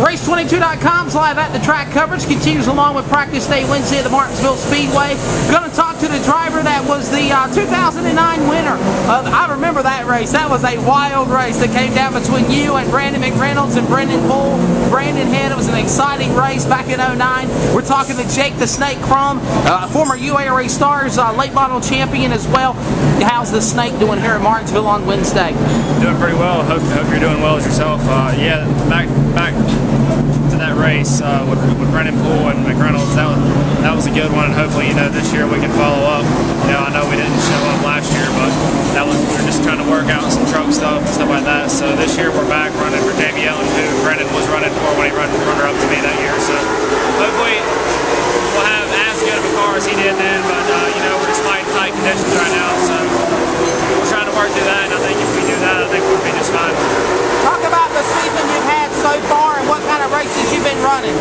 Race22.com's live at the track coverage continues along with practice day Wednesday at the Martinsville Speedway. We're going to talk to the driver that was the 2009 winner. I remember that race. That was a wild race that came down between you and Brandon McReynolds and Brendan Poole. Brandon had, it was an exciting race back in '09. We're talking to Jake the Snake Crum, former UARA Stars late model champion as well. How's the Snake doing here at Martinsville on Wednesday? Doing pretty well. Hope you're doing well as yourself. Yeah, back to that race with Brendan Poole and McReynolds. That was a good one, and hopefully, this year we can follow up. I know we didn't show up last year, but we were just trying to work out some truck stuff and stuff like that. So this year we're back running for Jamie Ellen, who Brendan was running for when he runner up to me that year. So hopefully we'll have as good of a car as he did then, but we're just fighting tight conditions right now, so we're trying to work through that, and I think if we do that, I think we'll be just fine. Talk about the season you've had so far and what kind of races you've been running.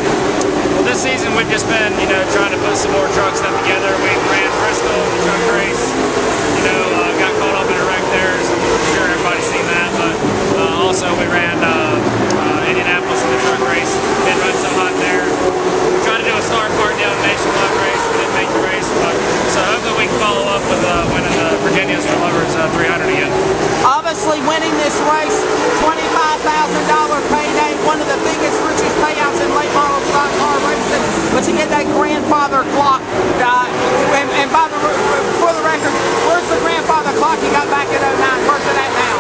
Well, this season we've just been, trying to put some more truck stuff together. We ran Bristol, the truck race, got caught up in a wreck there, so I'm sure everybody's seen that, but also we ran Indianapolis in the truck race, didn't run so hot there. We tried to do a Star Cardinal nationwide race, we didn't make the race, but so hopefully we can follow up with winning the Virginia's for Lovers 300 again. Obviously winning this race, $25,000 payday, one of the biggest, richest payouts in late model stock car racing, but you get that grandfather clock, and for the record, where's the grandfather clock you got back in '09? Where's it at now?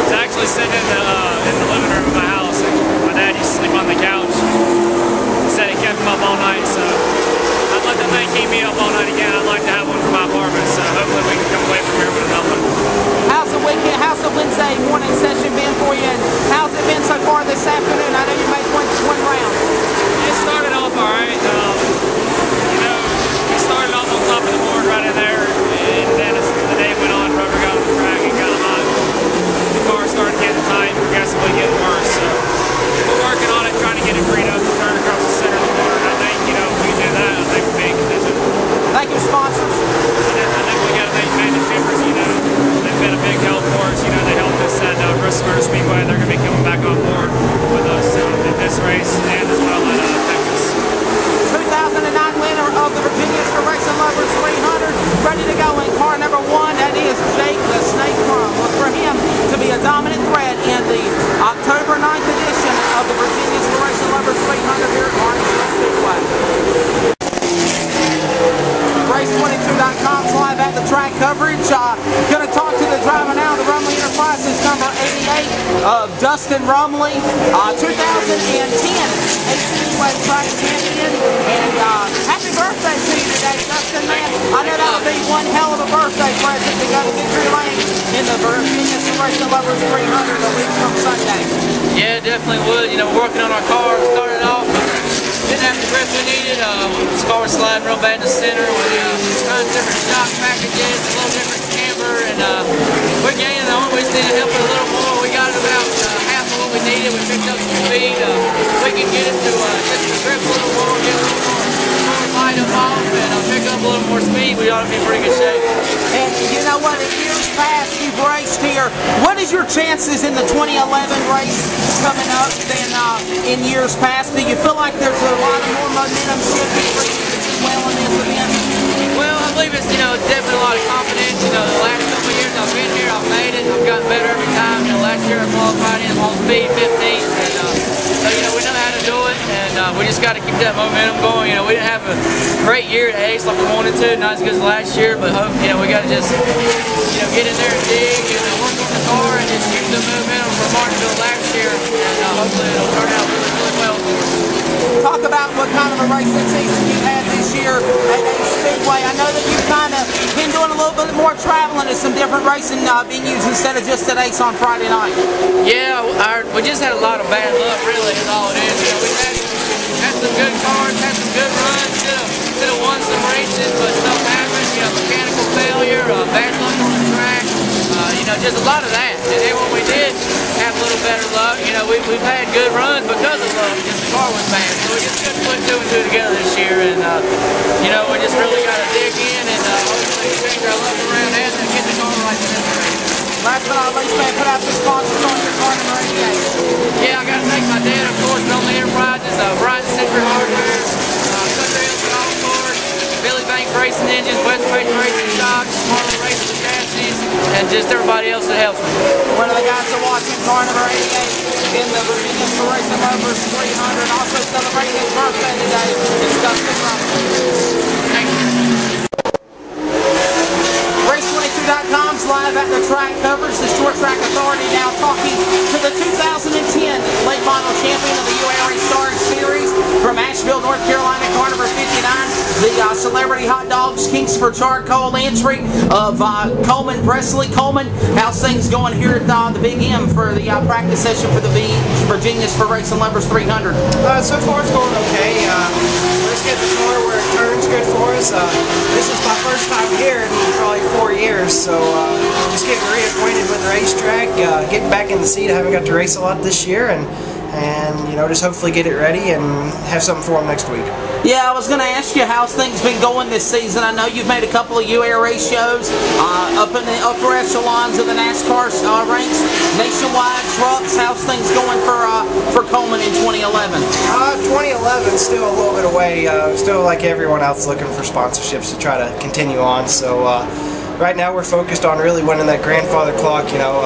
It's actually sitting in the living room of my house. My dad used to sleep on the couch. He said it kept him up all night, so I'd let the thing keep me up all night again. I'd like to have one for my apartment, so hopefully we can come away from here with another one. How's the weekend? How's the Wednesday morning session been for you? And how's it been so far this afternoon? I know you made one round. It started off all right. We started off on top of the board right in there, and then as the day went on, rubber got on the track and got hot. The car started getting tight, progressively getting worse. So we're working on it, trying to get it freed up to turn across the center of the board. And I think, if we can do that, I think we'll be in condition. Thank you, sponsors. I think we got to thank Managed Timbers. They've been a big help for us. They helped us at Martinsville Speedway. They're going to be coming back on board with us in this race and as well at Texas. 2009 winner of the Virginia's for Racing Lovers 300, ready to go in car number 1. That is Jake the Snake Crum. Look for him to be a dominant threat in the October 9th edition of the Virginia's for Racing Lovers 300 here at Martinsville Speedway. Race22.com's live at the track coverage. Going to talk to the driver now, the Rumley Enterprises number 88 of Dustin Rumley, 2010 Speedway track champion. And happy birthday to you today, Dustin, man. I know that'll be one hell of a birthday present to go to victory lane in the Virginia's for Racing Lovers 300 a week from Sunday. Yeah, definitely would. We're working on our car. Started off. Didn't have the grip we needed. The car was sliding real bad in the center. We tried different shock packages, a little different camber, and we're gaining on it. We just needed help it a little more. We got it about half of what we needed. We picked up some speed. We can get it to just the grip a little more, get a little more light up off, and pick up a little more speed. We ought to be in pretty good shape. And you know what? In years past, you've raced here. What is your chances in the 2011 race coming up than in years past? Do you feel like there's a lot of more momentum shifting for you as well in this event? Well, I believe it's definitely a lot of confidence. The last couple of years I've been here, I've made it. I've gotten better every time. Last year I qualified in on speed 15th, and so we know how to do it, and we just got to keep that momentum going. We didn't have a great year at Ace like we wanted to, not as good as last year, but we got to just get in there and dig and work on the car and just keep the momentum from Martinsville last year, and hopefully it'll turn out really, really well for us. Talk about what kind of a racing season you've had this year at Ace Speedway. I know that you've kind of been doing a little bit more traveling to some different racing venues instead of just at Ace on Friday night. Yeah, we just had a lot of bad luck, really, is all it is. We've had some good cars, had some good runs, could have won some races, but stuff happened. Mechanical failure, bad luck on the track, just a lot of that. And then when we did have a little better luck, we've had good runs because of luck, just the car was bad. So we just couldn't put 2 and 2 together this year, and we just really got to dig in and hopefully change our luck around and get the car right this race. Last but not least, man, put out the sponsors on your car number 88. Yeah, I got to thank my dad, of course, Rumley Enterprises. and just everybody else that helps me. One of the guys are watching car number 88 in the Virginia Racing Lovers 300, also celebrating his birthday today. It's Dustin Russell. Thank you. Race22.com's live at the track coverage. The Short Track Authority now talking to the 2010 late model champion of the UARA Star Series from Asheville, North Carolina, car number 59. The Celebrity Hot Dogs Kingsford Charcoal entry of Coleman Presley. Coleman, how's things going here at the Big M for the practice session for the Virginia's for Racing Lovers 300? So far it's going okay. Let's get the car where it turns good for us. This is my first time here in probably 4 years, so just getting reacquainted with the racetrack, getting back in the seat. I haven't got to race a lot this year, and you know, just hopefully get it ready and have something for them next week. Yeah, I was going to ask you how's things been going this season. I know you've made a couple of UARA shows up in the upper echelons of the NASCAR ranks, nationwide trucks. How's things going for Coleman in 2011? 2011 is still a little bit away. Still like everyone else looking for sponsorships to try to continue on. So right now we're focused on really winning that grandfather clock. You know,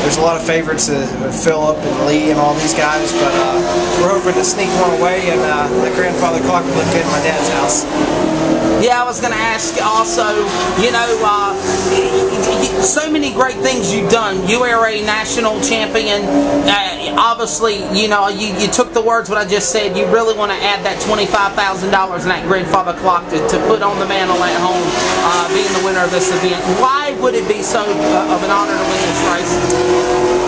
there's a lot of favorites, Phillip and Lee and all these guys, but we're hoping to sneak one away, and the grandfather clock will look good in my dad's house. Yeah, I was going to ask also, you know, so many great things you've done. UARA national champion. Obviously, you know, you took the words what I just said. You really want to add that $25,000 in that grandfather clock to put on the mantle at home, being the winner of this event. Why would it be so of an honor to win this race?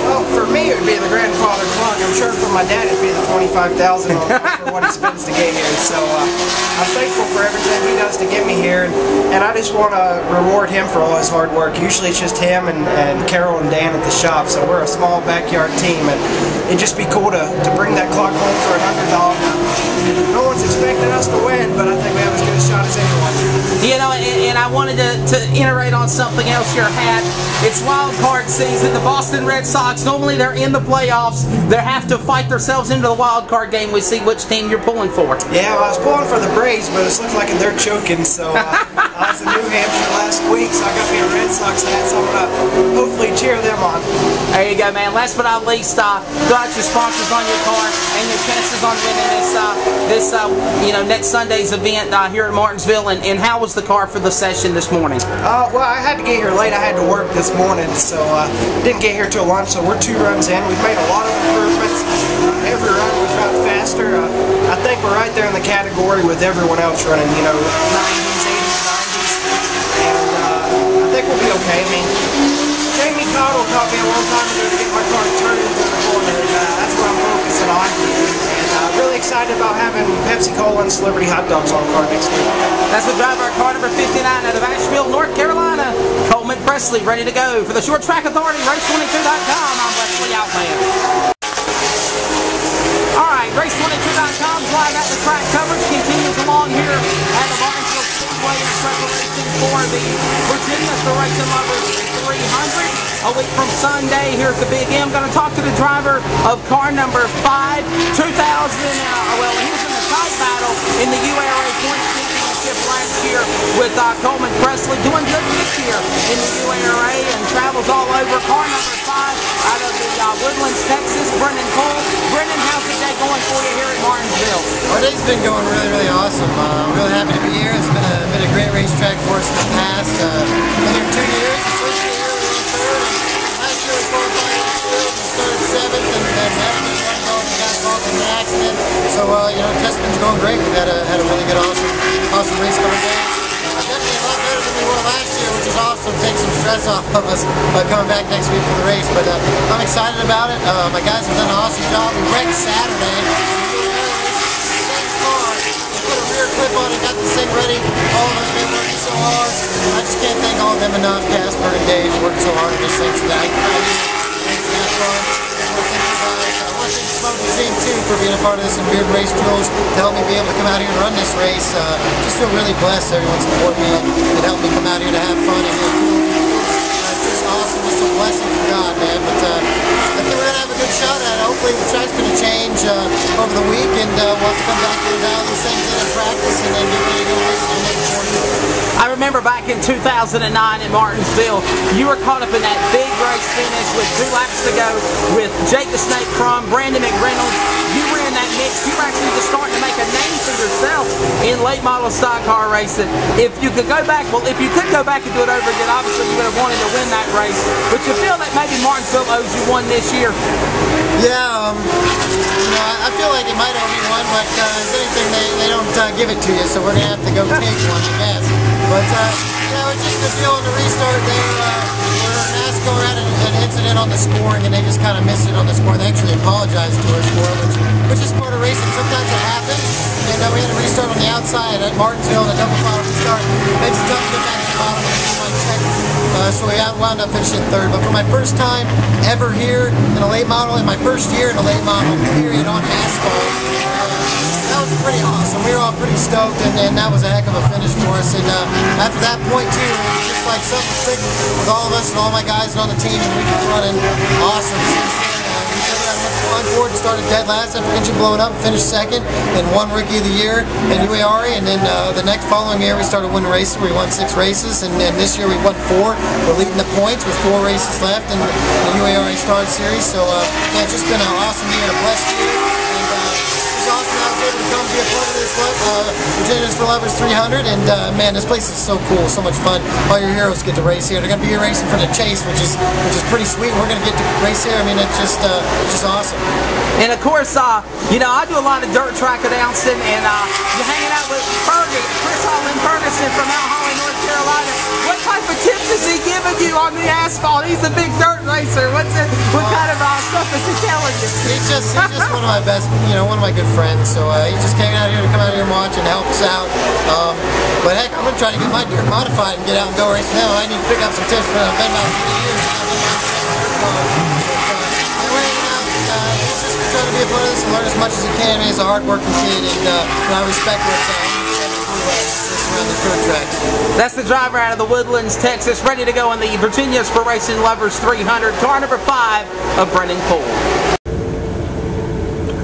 Well, for me it would be the grandfather clock. I'm sure for my dad it'd be the $25,000 for what he spends to get here. So I'm thankful for everything he does to get me here, and I just want to reward him for all his hard work. Usually it's just him and Carol and Dan at the shop, so we're a small backyard team, and it'd just be cool to bring that clock home for an underdog. No one's expecting us to win, but I think we have as good a shot as anyone. You know, and I wanted to iterate on something else your hat. It's wild card season. The Boston Red Sox, normally they're in the playoffs. They have to fight themselves into the wild card game. We see which team you're pulling for. Yeah, well, I was pulling for the Braves, but it looks like they're choking, so I was in New Hampshire last week, so I got me a Red Sox hat, so I'm going to hopefully cheer them on. There you go, man. Last but not least, throw out your sponsors on your car and your chances on winning this you know, next Sunday's event here at Martinsville. And how was the car for the session this morning? Well, I had to get here late. I had to work this morning, so didn't get here till lunch, so we're 2 runs in. We've made a lot of improvements. Every run we've got faster. I think we're right there in the category with everyone else running, you know, 90s, 80s, 90s, and I think we'll be okay. I mean, Jamie Cottle taught me a long time ago to get my car turned into the corner, and that's what I'm focusing on. And really excited about having Pepsi-Cola and Celebrity Hot Dogs on the car next week. That's the driver of car number 59 out of Asheville, North Carolina, Coleman Presley, ready to go for the Short Track Authority, Race22.com. I'm Wesley Outman. Alright, Race22.com's live at the track coverage continues along here at the Martinsville Speedway in preparation for the Virginia Racing Lovers 300. A week from Sunday here at the Big M. Going to talk to the driver of car number 5, 2000. Well, he was in the tight battle in the UARA Points Championship last year with Coleman Presley. Doing good this year in the UARA and travels all over. Car number 5 out of the Woodlands, Texas, Brendan Cole. Brendan, how's the day going for you here at Martinsville? Our day's been going really, really awesome. I'm really happy to be here. It's been a great racetrack for us in the past. Been here 2 years. The first year we were in third, and last year we qualified in field and started 7th, and then Evan got involved in an accident. So you know, testing's going great. We've had a really good, awesome race car day. Definitely a lot better than we were last year, which is awesome. Take some stress off of us coming back next week for the race. But I'm excited about it. My guys have done an awesome job. We wrecked Saturday. Put a rear clip on it, got this thing ready. All of us been working so hard. I just can't thank all of them enough. Casper and Dave worked so hard on this thing today. Thanks to NASCAR. I want to thank Smokey's team too for being a part of this and Beard Race Tools to help me be able to come out here and run this race. Just feel really blessed. Everyone support me and help me come out here to have fun. And it's just awesome. Just a blessing from God, man. But I think we're going to have a good shot at it. Hopefully the track's going to change over the week, and we'll have to come back here and dial these things in and practice, and then be ready to go race next morning. I remember back in 2009 in Martinsville, you were caught up in that big race finish with 2 laps to go with Jake the Snake Crum, Brandon McReynolds. You were in that mix. You were actually just starting to make a name for yourself in late model stock car racing. If you could go back, well, if you could go back and do it over again, obviously you would have wanted to win that race. But you feel that maybe Martinsville owes you one this year? Yeah, you know, I feel like it might owe me one, but as anything, they don't give it to you, so we're going to have to go take one, I guess. But, yeah, it's just a deal on the restart there. NASCAR had an incident on the scoring, and they just kind of missed it on the score. They actually apologized to us for it, which is part of racing. Sometimes it happens, and we had a restart on the outside at Martinsville, and a double file restart. Makes it tough to get back to the bottom of the check. So we wound up finishing 3rd. But for my first time ever here in a late model, in my first year in a late model period on asphalt, that was pretty awesome. We were all pretty stoked, and that was a heck of a finish for us. And after that point too, it was just like something thick with all of us and all my guys on the team, and we kept running awesome. Ford started dead last after engine blowing up, finished 2nd, then won Rookie of the Year in UARE, and then the next following year we started winning races. We won 6 races, and then this year we won 4. We're leading the points with 4 races left in the UARE Star Series. So yeah, it's just been an awesome year, a blessed year. It's awesome that I was able to come be a part of this Virginians for Lovers 300, and man, this place is so cool, so much fun. All your heroes get to race here. They're going to be here racing for the chase, which is pretty sweet. We're going to get to race here. I mean, it's just awesome. And of course, you know, I do a lot of dirt track announcing, and you're hanging out with Chris Holland Ferguson from Mount Holly, North Carolina. What type of tips is he giving you on the asphalt? He's a big dirt racer. What kind of stuff is he telling you? He's just one of my best, you know, one of my good friends. So he just came out here to come out here and watch and help us out. But heck, I'm going to try to get my dirt modified and get out and go race now. I need to pick up some tips, but I've been about 3 years. He's just trying to be a part of this and learn as much as he can. I mean, he's a hard-working kid, and I respect what around the dirt tracks. That's the driver out of the Woodlands, Texas, ready to go in the Virginia's for Racing Lovers 300, car number 5 of Brennan Poole.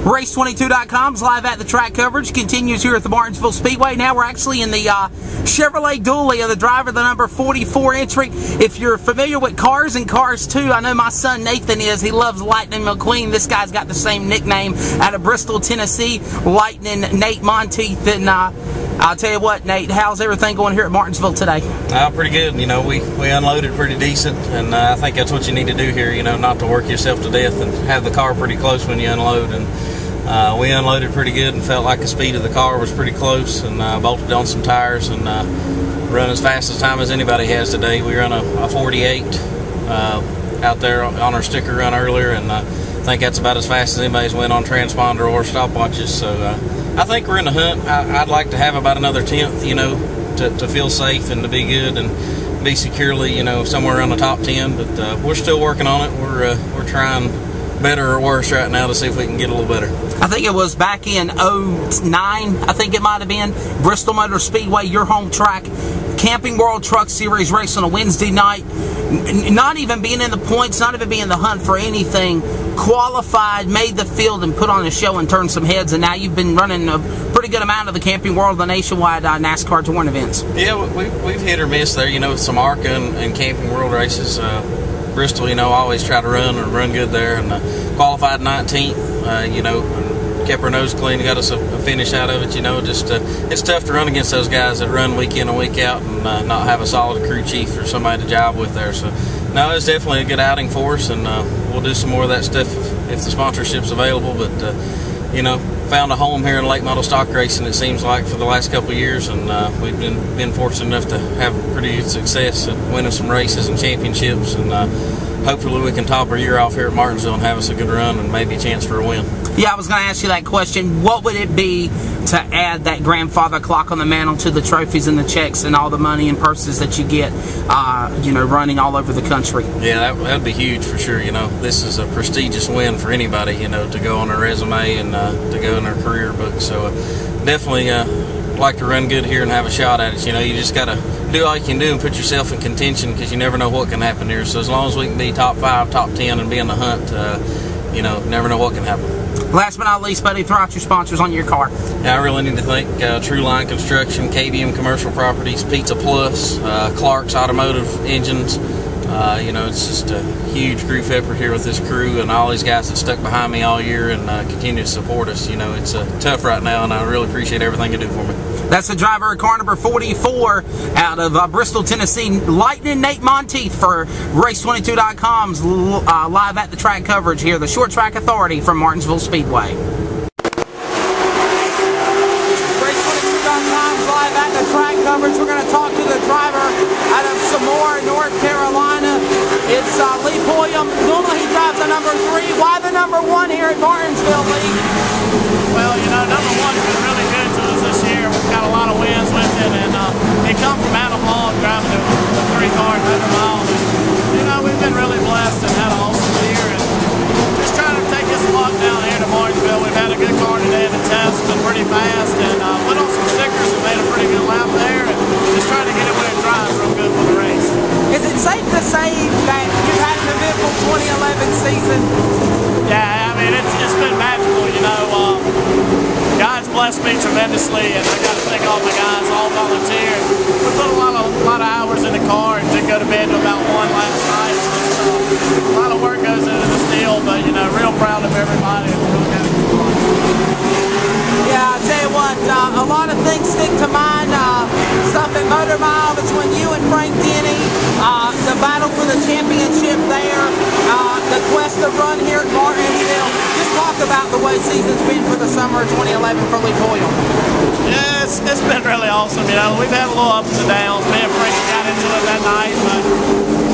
Race22.com's live at the track coverage continues here at the Martinsville Speedway. Now we're actually in the Chevrolet Dually of the driver, the number 44 entry. If you're familiar with cars and Cars 2, I know my son Nathan is. He loves Lightning McQueen. This guy's got the same nickname out of Bristol, Tennessee, Lightning Nate Monteith. And I'll tell you what, Nate, how's everything going here at Martinsville today? Pretty good. You know, we unloaded pretty decent, and I think that's what you need to do here, you know, not to work yourself to death and have the car pretty close when you unload. And we unloaded pretty good and felt like the speed of the car was pretty close, and bolted on some tires and run as fast as time as anybody has today. We run a 48 out there on our sticker run earlier, and I think that's about as fast as anybody's went on transponder or stopwatches. So I think we're in the hunt. I'd like to have about another 10th, you know, to feel safe and to be good and be securely, you know, somewhere around the top 10. But we're still working on it. We're trying better or worse right now to see if we can get a little better. I think it was back in 09, I think it might have been, Bristol Motor Speedway, your home track, Camping World Truck Series race on a Wednesday night, not even being in the points, not even being in the hunt for anything, qualified, made the field, and put on a show and turned some heads, and now you've been running a pretty good amount of the Camping World, the nationwide NASCAR touring events. Yeah, we've hit or miss there, you know, with some ARCA and Camping World races. Bristol, you know, always try to run good there, and qualified 19th, you know, kept our nose clean, got us a finish out of it, you know. Just it's tough to run against those guys that run week in and week out and not have a solid crew chief or somebody to job with there. So no, it's definitely a good outing for us, and we'll do some more of that stuff if the sponsorship's available. But you know, found a home here in late model stock racing, it seems like, for the last couple of years, and we've been fortunate enough to have pretty good success at winning some races and championships, and hopefully we can top our year off here at Martinsville and have us a good run and maybe a chance for a win. Yeah, I was going to ask you that question. What would it be to add that grandfather clock on the mantle to the trophies and the checks and all the money and purses that you get, you know, running all over the country? Yeah, that'd be huge for sure. You know, this is a prestigious win for anybody, you know, to go on their resume and to go in their career book. So definitely like to run good here and have a shot at it. You know, you just got to do all you can do and put yourself in contention, because you never know what can happen here. So as long as we can be top 5, top 10 and be in the hunt, you know, never know what can happen. Last but not least, buddy, throw out your sponsors on your car. Yeah, I really need to thank True Line Construction, KBM Commercial Properties, Pizza Plus, Clark's Automotive Engines. You know, it's just a huge group effort here with this crew and all these guys that stuck behind me all year and continue to support us. You know, it's tough right now, and I really appreciate everything you do for me. That's the driver of car number 44 out of Bristol, Tennessee, Lightning Nate Monteith for Race22.com's live at the track coverage here, the Short Track Authority from Martinsville Speedway. Race22.com's live at the track coverage. We're going to talk to the driver out of Samora, North Carolina. It's Lee Pulliam. Normally he drives the number 3. Why the number 1 here at Martinsville, Lee? Well, you know, number 1's been really good to us this year. We've got a lot of wins with it, and he come from Animal driving the 3-car at 100 miles. And, you know, we've been really blessed and had an awesome year, and just trying to take this walk down here to Martinsville. We've had a good car today. The test been pretty fast, and put on some stickers and made a pretty good lap there, and just trying to get it where it drives real good for the race. Is it safe to say that you've had an eventful 2011 season? Yeah, I mean, it's been magical, you know. Guys blessed me tremendously, and I got to thank all my guys, all volunteer. We put a lot of hours in the car and didn't go to bed till about 1 last night. So, a lot of work goes into this deal, but, you know, real proud of everybody. And really having fun. Yeah, I'll tell you what, a lot of things stick to mind. Stuff at Motor Mile between you and Frank Denny, the battle for the championship there, the quest to run here at Martinsville. Just talk about the way season's been for the summer of 2011 for Lee Pulliam. Yeah, it's been really awesome. You know, we've had a little ups and downs. Me and Frank got into it that night, but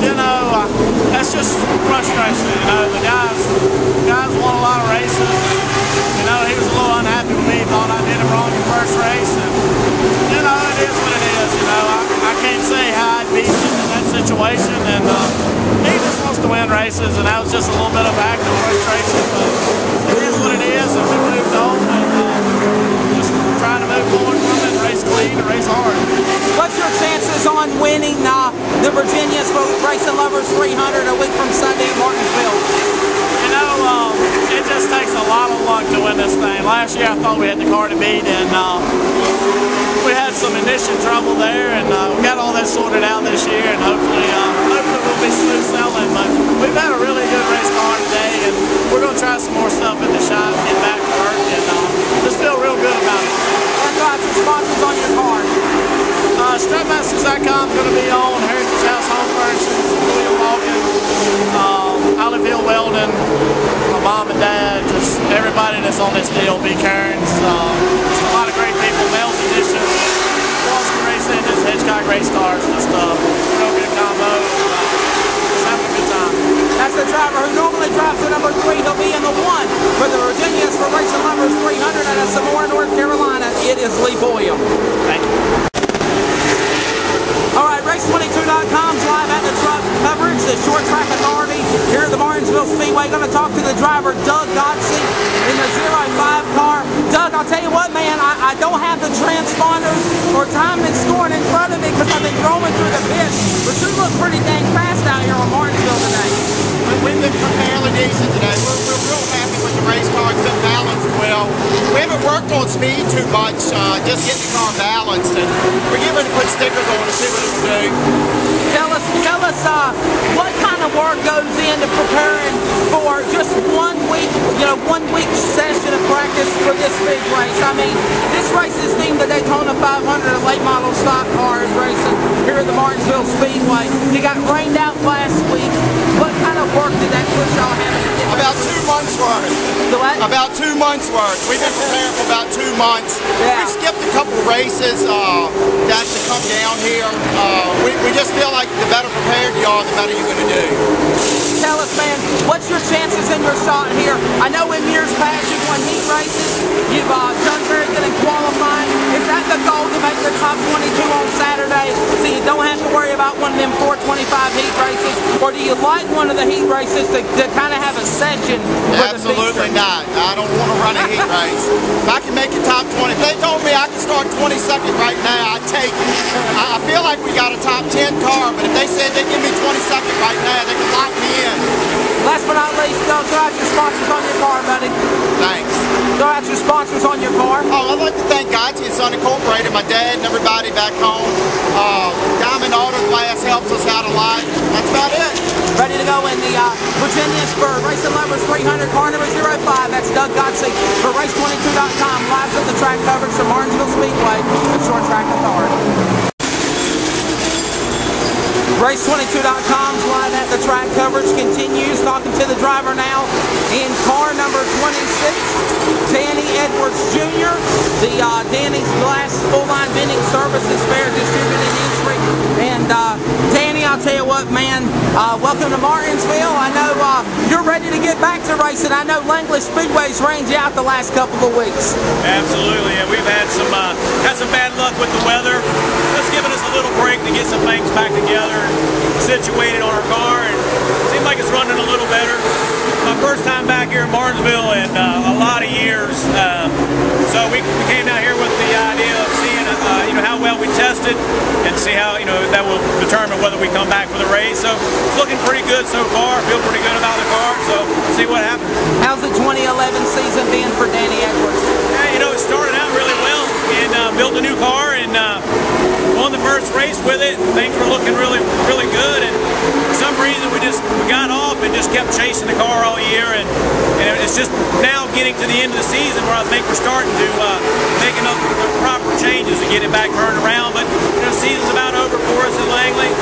you know, that's just frustration. You know, the guys won a lot of races. You know, he was a little unhappy with me. Thought I did him wrong in the first race, and you know, it is what it is. You know, I can't say how I'd beat him in that situation, and he just wants to win races, and that was just a little bit of active frustration. But it is what it is, and we moved on, and just trying to move forward from it, race clean, and race hard. What's your chances on winning the Virginia's Racing Lovers 300 a week from Sunday at Martinsville? You know, it just takes a lot of luck to win this thing. Last year I thought we had the car to beat, and we had some ignition trouble there, and we got all that sorted out this year, and hopefully we'll be smooth sailing. But we've had a really good race car today, and we're going to try some more stuff in the shop, get back to work, and just feel real good about it. What about your sponsors on your car? Strapmasters.com is going to be on, Heritage House Home Furnishings, William Morgan, Olive Hill Welding, my mom and dad, just everybody that's on this deal, B. Kearns, just a lot of great people, Mel's Edition, Boston Race Engines, Hitchcock Race Cars, just a real good combo, just having a good time. That's the driver who normally drives the number 3. He'll be in the 1 for the Virginia's for Racing Lovers 300 out of Samora, North Carolina. It is Lee Pulliam. Thank you. Alright, Race22.com's live at the truck coverage, the Short Track Authority here at the Martinsville Speedway. Going to talk to the driver, Doug Godsey, in the 05 car. Doug, I'll tell you what, man, I don't have the transponders or time and scoring in front of me because I've been roaming through the pits, but you look pretty dang fast out here on Martinsville today. We've been fairly decent today. We're real happy with the race car. It's been balanced well. We haven't worked on speed too much, just getting the car balanced, and we're getting ready to put stickers on to see what it will do. Tell us what kind of work goes into preparing for just 1 week, one week session of practice for this big race. I mean, this race is themed the Daytona 500, a late model stock cars racing here at the Martinsville Speedway. You got rained out last week. What kind of work did that put y'all have to get? About 2 months worth. The what? About 2 months worth. We've been preparing for about 2 months. Yeah. We've skipped a couple races to actually come down here. We just feel like the better prepared you are, the better you're going to do. Tell us, man, what's your chances in your shot here? I know in years past you've won heat races, you've done very good in qualifying. Is that the goal, to make the top 22 on Saturday so you don't have to worry about one of them 425 heat races? Or do you like one of the heat races to kind of have a session? Absolutely not. I don't want to run a heat race. If I can make it top 20, if they told me I could start 22nd right now, I'd take it. I feel like we got a top 10 car, but if they said they give me 22nd right now, they could lock me in. Last but not least, don't throw out your sponsors on your car, buddy. Thanks. your sponsors on your car? Oh, I'd like to thank Gotchi and Son Incorporated, my dad and everybody back home. Diamond Auto Glass helps us out a lot. That's about it. Ready to go in the Virginia's for Racing Lovers 300, car number 05. That's Doug Gottsy for Race22.com. Live at the track coverage from Martinsville Speedway, the Short Track Authority. Race22.com's live at the track coverage continues. Talking to the driver now in car number 26, Danny Edwards Jr. The Danny's Glass Full Line Vending Services Fair Distributing Entry. And Danny, I'll tell you what, man, welcome to Martinsville. I know you're ready to get back to racing. I know Langley Speedway's rained you out the last couple of weeks. Absolutely, and we've had some bad luck with the weather. Just giving us a little break to get some things back together and situated on our car, and it seems like it's running a little better. My first time back here in Martinsville in a lot of years, so we came down here with the idea of seeing how well we tested and see how that will determine whether we come back for the race. So it's looking pretty good so far. Feel pretty good about the car. So we'll see what happens. How's the 2011 season been for Danny Edwards? Yeah, it started out really well and built a new car and won the first race with it. Things were looking really, really good, and for some reason we got off and just kept chasing the car all year, and it's just now getting to the end of the season where I think we're starting to make enough proper changes to get it back turned around. But the season's about over for us at Langley,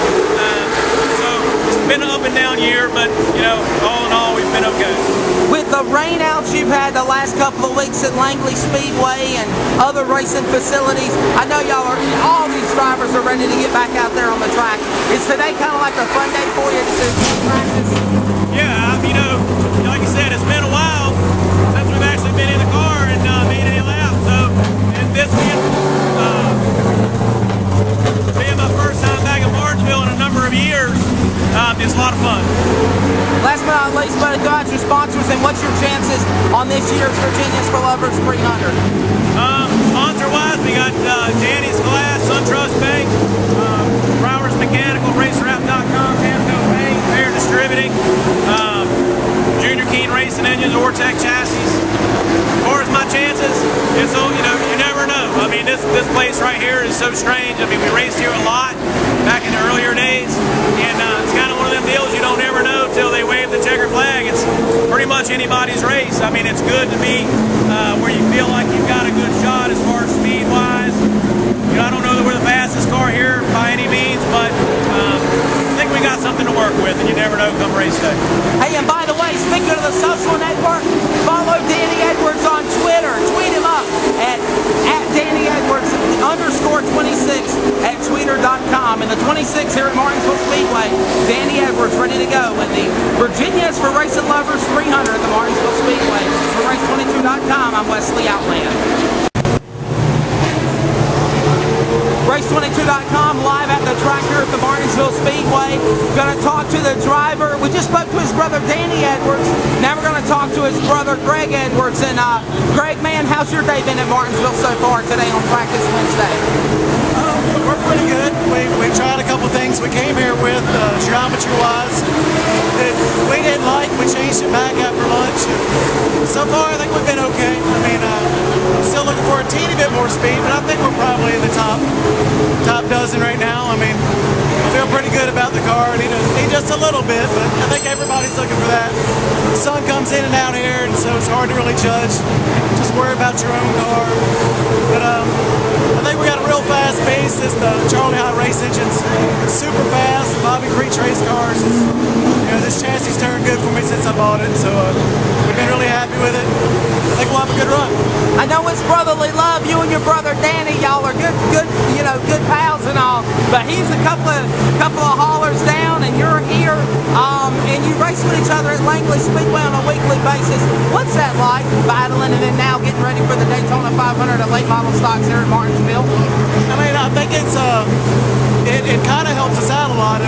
so it's been an up and down year, but all in all we've been okay. With the rainouts you've had the last couple of weeks at Langley Speedway and other racing facilities, I know all these drivers are ready to get back out there on the track. Is today kind of like a fun day for you to practice? Yeah, like you said, it's been a while since we've actually been in the car and made any laps. So, and this being my first time back in Martinsville in a number of years, it's a lot of fun. Last but not least, but go out your sponsors, and what's your chances on this year's Virginia's for Lovers 300? Sponsor-wise, we got Danny's Glass, SunTrust Bank, Browers Mechanical, RacerApp.com, Hamco Bank, Fair Distributing, Junior Keen Racing Engines, Ortec Chassis. As far as my chances, it's you never know. This place right here is so strange. We raced here a lot back in the earlier days, and it's kind of one of them deals you don't ever know till they wave the checker flag. It's pretty much anybody's race. It's good to be where you feel like you've got a good shot as far as speed-wise. I don't know that we're the fastest car here by any means, but I think we got something to work with, and you never know come race day. Hey, and by the way, speaking of the social network, follow Danny Edwards on Twitter. Tweet him up at Danny Edwards _26 at Twitter.com. And the 26 here at Martinsville Speedway, Danny Edwards ready to go in the Virginia's for Racing Lovers 300 at the Martinsville Speedway. For Race22.com, I'm Wesley Outland. Race22.com live at the track here at the Martinsville Speedway. Going to talk to the driver. We just spoke to his brother Danny Edwards. Now we're going to talk to his brother Greg Edwards. And Greg, man, how's your day been at Martinsville so far today on practice Wednesday? We're pretty good. We tried a couple things we came here with geometry-wise that we didn't like. We changed it back after lunch. So far, I think we've been okay. I'm still looking for a teeny bit more speed, but I think we're probably in the top dozen right now. I feel pretty good about the car. Need just a little bit, but I think everybody's looking for that. The sun comes in and out here, and so it's hard to really judge. Just worry about your own car. But I think we got a real fast pace. The Charlie High race engine's super fast. Bobby Creech race cars. This chassis turned good for me since I bought it, so we've been really happy with it. I think we'll have a good run. I know it's brotherly love. You and your brother Danny, y'all are good pals and all. But he's a couple of haulers down, and you're here, and you race with each other at Langley Speedway on a weekly basis. What's that like, battling and then now getting ready for the Daytona 500 at late model stocks here at Martinsville? I think it kind of helps us out a lot.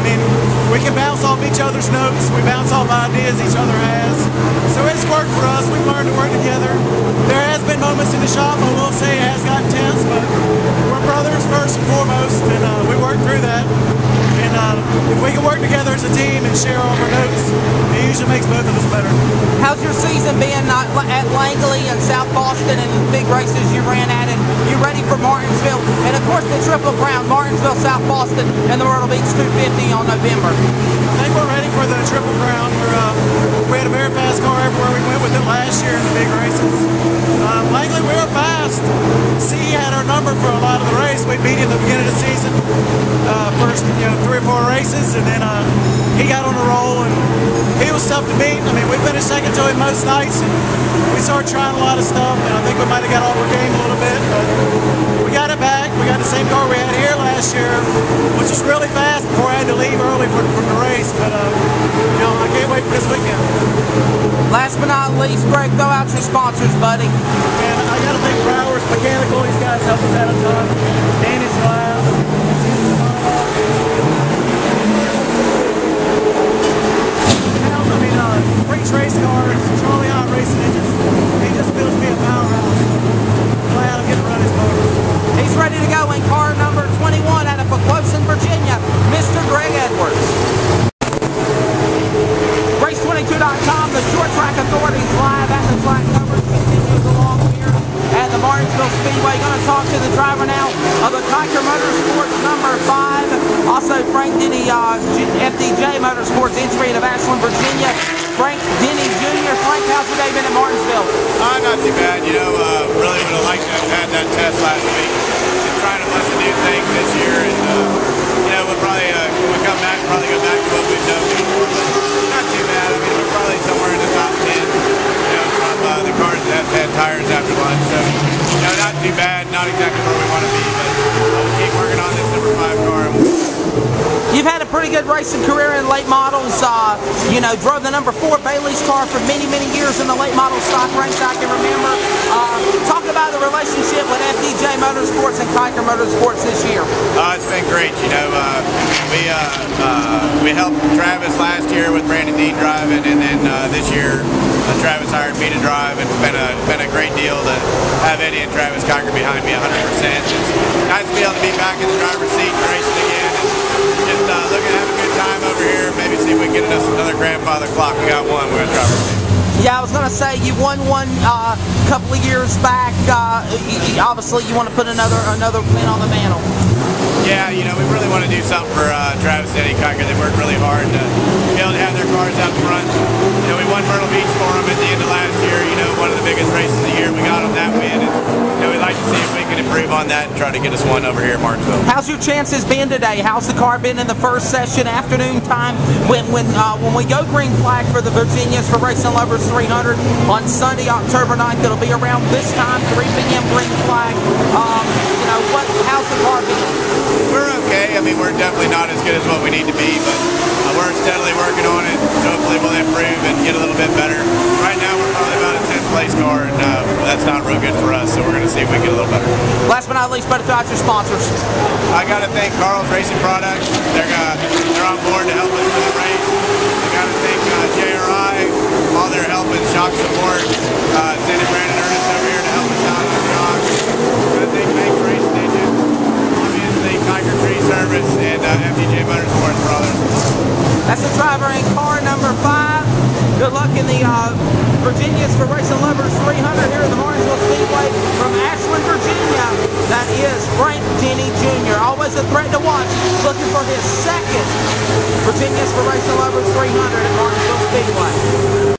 We can bounce off each other's notes. We bounce off ideas each other has. So it's worked for us. We've learned to work together. There has been moments in the shop, I will say, it has gotten tense, but we're brothers first and foremost, and we work through that. And if we can work together as a team and share all of our notes, it usually makes both of us better. How's your season been at Langley and South Boston and big races you ran at, and you ready for Martinsville? And of course the Triple Crown, Martinsville, South Boston, and the Myrtle Beach 250 on November. I think we're ready for the Triple Crown. We had a very fast car everywhere we went with it last year in the big races. Langley, we were fast. C had our number for a lot of the race. We beat him at the beginning of the season, first 3 or 4 races, and then he got on a roll, and he was tough to beat. I mean, we finished second to him most nights, and we started trying a lot of stuff, and I think we might have got off our game a little bit, but we got it back. We got the same car we had here last year, which was really fast before I had to leave early from the race, but I can't wait for this weekend. Last but not least, Greg, throw out your sponsors, buddy. And I got to thank Browers Mechanical. These guys help us out a ton. Danny's Glass. Reach Race Cars, Charlie Hot Racing Engines. He just builds me a powerhouse. Glad I'm getting to run his motor. He's ready to go in car number 21 out of Pequosin, Virginia, Mr. Greg Edwards. Race22.com, the short track authorities live at the track coverage continues along here at the Martinsville Speedway. Going to talk to the driver now of the Kiker Motorsports number 5. Also Frank Denny, FDJ Motorsports entry of Ashland, Virginia. Frank Denny Jr. Frank, how's your day been at Martinsville? Not too bad. Really would have liked to have had that test last week. Been trying a bunch of new things this year, and we'll probably when we come back, probably go back to what we've done before. But not too bad. I mean, we're probably somewhere in the top 10. From the cars that have had tires after lunch, so not too bad. Not exactly where we want to be, but we'll keep working on this number 5 car. You've had a pretty good racing career in late models. Drove the number 4 Bailey's car for many, many years in the late model stock ranks I can remember. Talk about the relationship with FDJ Motorsports and Kiker Motorsports this year. It's been great. We helped Travis last year with Brandon Dean driving, and then this year Travis hired me to drive, and it's been a great deal to have Eddie and Travis Kiker behind me 100%. It's nice to be able to be back in the driver's seat and racing again. And just looking to have a good time over here. Maybe see if we can get us another grandfather clock. We got one. We're going to drive our team. Yeah, I was going to say you won one a couple of years back. Obviously, you want to put another pin on the mantle. Yeah, we really want to do something for Travis and Eddie Kiker. They worked really hard to be able to have their cars out front. We won Myrtle Beach for them at the end of last year. One of the biggest races of the year. We got them that win, and we'd like to see if we can improve on that and try to get us one over here at Martinsville. How's your chances been today? How's the car been in the first session, afternoon time? When we go green flag for the Virginias for Racing Lovers 300 on Sunday, October 9th, it'll be around this time, 3 p.m. green flag. How's the car been? We're okay. I mean, we're definitely not as good as what we need to be, but we're steadily working on it. So hopefully we'll improve and get a little bit better. Right now we're probably about a 10th place car, and that's not real good for us, so we're going to see if we can get a little better. Last but not least, better throughout your sponsors. I got to thank Carl's Racing Products. They're on board to help us for the race. I got to thank JRI, all their help and shock support. Sending Brandon Ernest over here to help us out on shocks. Got to thank Bank Race Station, obviously Kiker Tree Service, and FDJ Motorsports for all their support. That's the driver in car number 5. Good luck in the Virginias for Racing Lovers 300 here at the Martinsville Speedway from Ashland, Virginia. That is Frank Denny Jr. Always a threat to watch. Looking for his 2nd Virginias for Racing Lovers 300 at Martinsville Speedway.